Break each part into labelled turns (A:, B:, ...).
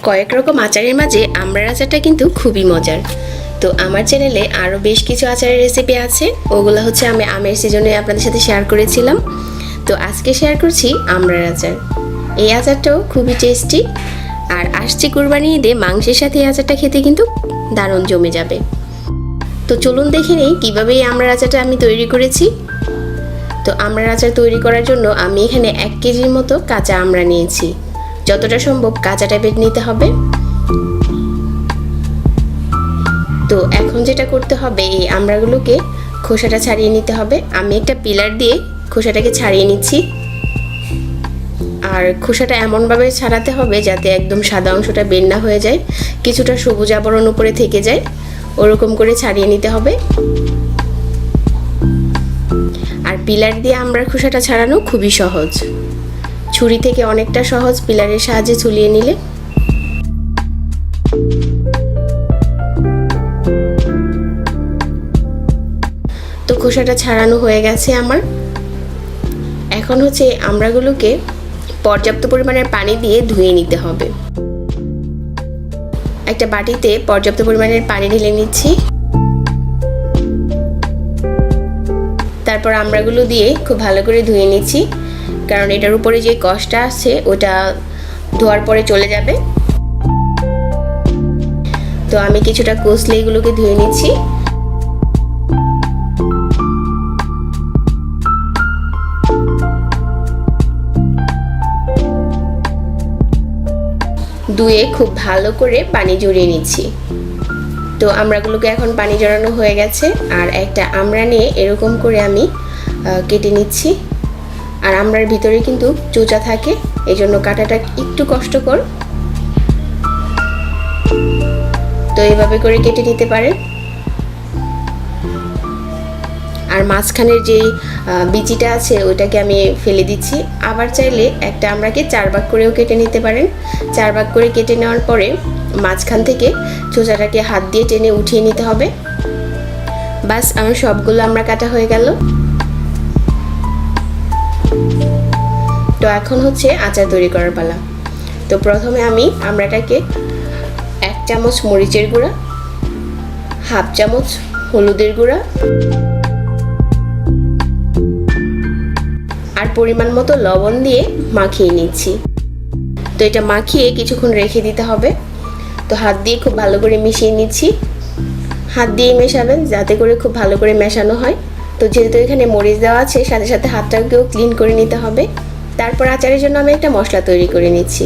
A: কয়েক রকম আচারের মাঝে আমড়ার আচারটা কিন্তু খুবই মজার। তো আমার চ্যানেলে আরও বেশ কিছু আচারের রেসিপি আছে, ওগুলো হচ্ছে আমি আমের সিজনে আপনাদের সাথে শেয়ার করেছিলাম। তো আজকে শেয়ার করছি আমড়ার আচার। এই আচারটাও খুবই টেস্টি, আর আসছে কুরবানি ঈদে মাংসের সাথে এই আচারটা খেতে কিন্তু দারুণ জমে যাবে। তো চলুন দেখে নেই কীভাবে এই আমড়ার আচারটা আমি তৈরি করেছি। তো আমড়ার আচার তৈরি করার জন্য আমি এখানে 1 কেজির মতো কাঁচা আমড়া নিয়েছি। যতটা সম্ভব কাঁচা টাইপের নিতে হবে। তো এখন যেটা করতে হবে, এই আমড়াগুলোকে খোসাটা ছাড়িয়ে নিতে হবে। আমি একটা পিলার দিয়ে খোসাটাকে ছাড়িয়ে নিচ্ছি, আর খোসাটা এমনভাবে ছাড়াতে হবে যাতে একদম সাদা অংশটা বের না হয়ে যায়, কিছুটা সবুজ আবরণ উপরে থেকে যায়, ওরকম করে ছাড়িয়ে নিতে হবে। আর পিলার দিয়ে আমড়ার খোসাটা ছাড়ানো খুবই সহজ, ছুরি থেকে অনেকটা সহজ পিলারের সাহায্যে ছুলিয়ে নিলে। তো খোসাটা ছাড়ানো হয়ে গেছে আমার। এখন হচ্ছে আমড়াগুলোকে পর্যাপ্ত পরিমাণের পানি দিয়ে ধুয়ে নিতে হবে। একটা বাটিতে পর্যাপ্ত পরিমাণের পানি ঢেলে নিচ্ছি। তারপর আমড়াগুলো দিয়ে খুব ভালো করে ধুয়ে নিচ্ছি, কারণ এটার উপরে যে কষটা আছে ওটা ধোয়ার পরে চলে যাবে। তো আমি কিছুটা কষলে এগুলোকে ধুয়ে নিচ্ছি। ধুয়ে খুব ভালো করে পানি ঝরিয়ে নিচ্ছি। তো আমড়াগুলোকে এখন পানি জড়ানো হয়ে গেছে, আর একটা আমড়া নিয়ে এরকম করে আমি কেটে নিচ্ছি। আর আমড়ার ভিতরে কিন্তু চোচা থাকে, এই জন্য কাটাটা একটু কষ্টকর। তো এইভাবে করে কেটে নিতে পারেন। আর মাঝখানের যেই বিচিটা আছে ওইটাকে আমি ফেলে দিচ্ছি। আবার চাইলে একটা আমড়াকে 4 ভাগ করেও কেটে নিতে পারেন। 4 ভাগ করে কেটে নেওয়ার পরে মাঝখান থেকে চোচাটাকে হাত দিয়ে টেনে উঠিয়ে নিতে হবে। বাস, আমার সবগুলো আমড়া কাটা হয়ে গেল। তো এখন হচ্ছে আচার তৈরি করার পালা। তো প্রথমে আমি আমড়াটাকে 1 চামচ মরিচের গুঁড়া, 1/2 চামচ হলুদের গুঁড়া আর পরিমাণ মতো লবণ দিয়ে মাখিয়ে নিচ্ছি। তো এটা মাখিয়ে কিছুক্ষণ রেখে দিতে হবে। তো হাত দিয়ে খুব ভালো করে মিশিয়ে নিচ্ছি। হাত দিয়ে মেশাবেন যাতে করে খুব ভালো করে মেশানো হয়। তো যেহেতু এখানে মরিচ দেওয়া আছে, সাথে সাথে হাতটাকেও ক্লিন করে নিতে হবে। তারপর আচারের জন্য আমি একটা মশলা তৈরি করে নিচ্ছি।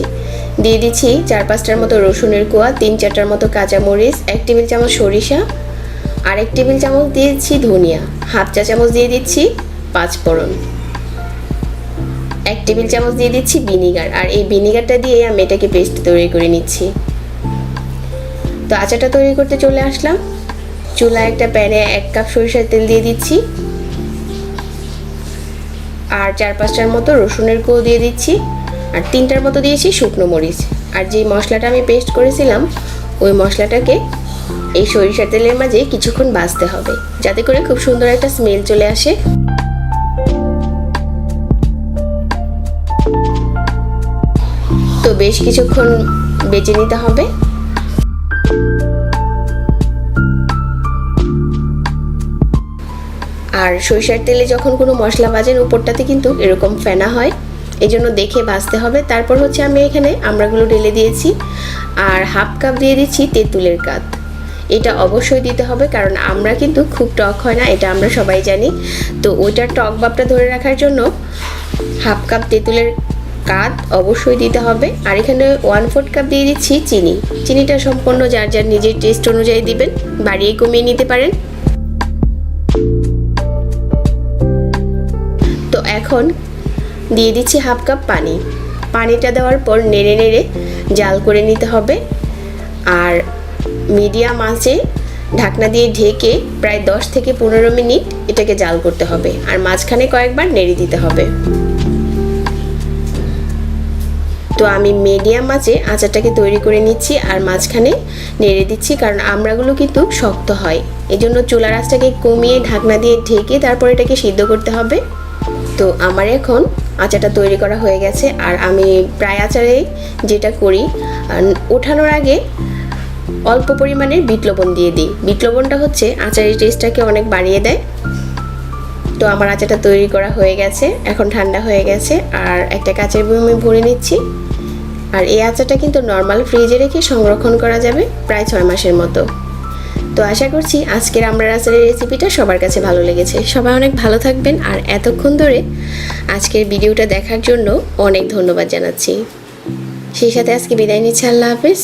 A: দিয়ে দিচ্ছি 4-5টার মতো রসুনের কোয়া, 3-4টার মতো কাঁচা মরিচ, 1 টেবিল চামচ সরিষা, আর 1 টেবিল চামচ দিয়ে দিচ্ছি ধনিয়া, 1/2 চা চামচ দিয়ে দিচ্ছি 5 ফোড়ন, 1 টেবিল চামচ দিয়ে দিচ্ছি ভিনিগার। আর এই ভিনিগারটা দিয়ে আমি এটাকে পেস্ট তৈরি করে নিচ্ছি। তো আচারটা তৈরি করতে চলে আসলাম। চুলায় একটা প্যানে 1 কাপ সরিষার তেল দিয়ে দিচ্ছি, আর 4-5টার মতো রসুনের কোয়া দিয়ে দিচ্ছি, আর 3টার মতো দিয়েছি শুকনো মরিচ। আর যে মশলাটা আমি পেস্ট করেছিলাম ওই মশলাটাকে এই সরিষার তেলের মাঝে কিছুক্ষণ ভাজতে হবে, যাতে করে খুব সুন্দর একটা স্মেল চলে আসে। তো বেশ কিছুক্ষণ বেজে নিতে হবে। আর সরিষার তেলে যখন কোনো মশলা ভাজেন উপরটাতে কিন্তু এরকম ফেনা হয়, এই জন্য দেখে ভাজতে হবে। তারপর হচ্ছে আমি এখানে আমড়াগুলো ঢেলে দিয়েছি, আর 1/2 কাপ দিয়ে দিচ্ছি তেঁতুলের কাত। এটা অবশ্যই দিতে হবে, কারণ আমরা কিন্তু খুব টক হয় না, এটা আমরা সবাই জানি। তো ওইটার টক ভাবটা ধরে রাখার জন্য 1/2 কাপ তেঁতুলের কাত অবশ্যই দিতে হবে। আর এখানে 1/4 কাপ দিয়ে দিচ্ছি চিনি। চিনিটা সম্পূর্ণ যার যার নিজের টেস্ট অনুযায়ী দিবেন, বাড়িয়ে কমিয়ে নিতে পারেন। তো এখন দিয়ে দিচ্ছি 1/2 কাপ পানি। পানিটা দেওয়ার পর নেড়ে নেড়ে জাল করে নিতে হবে। আর মিডিয়াম আঁচে ঢাকনা দিয়ে ঢেকে প্রায় 10 থেকে 15 মিনিট এটাকে জাল করতে হবে, আর মাঝখানে কয়েকবার নেড়ে দিতে হবে। তো আমি মিডিয়াম আঁচে আচারটাকে তৈরি করে নিচ্ছি, আর মাঝখানে নেড়ে দিচ্ছি, কারণ আমড়াগুলো কিন্তু শক্ত হয়। এই জন্য চুলার আঁচটাকে কমিয়ে ঢাকনা দিয়ে ঢেকে তারপর এটাকে সিদ্ধ করতে হবে। তো আমার এখন আচারটা তৈরি করা হয়ে গেছে। আর আমি প্রায় আচারে যেটা করি, ওঠানোর আগে অল্প পরিমাণের বিট লবণ দিয়ে দিই। বিট লবণটা হচ্ছে আচারের টেস্টটাকে অনেক বাড়িয়ে দেয়। তো আমার আচারটা তৈরি করা হয়ে গেছে, এখন ঠান্ডা হয়ে গেছে। আর একটা কাঁচের বয়মে ভরে নিচ্ছি। আর এই আচারটা কিন্তু নর্মাল ফ্রিজে রেখে সংরক্ষণ করা যাবে প্রায় 6 মাসের মতো। তো আশা করছি আজকের আমড়ার আচারের রেসিপিটা সবার কাছে ভালো লেগেছে। সবাই অনেক ভালো থাকবেন। আর এতক্ষণ ধরে আজকের ভিডিওটা দেখার জন্য অনেক ধন্যবাদ জানাচ্ছি। সেই সাথে আজকে বিদায় নিচ্ছি। আল্লাহ হাফেজ।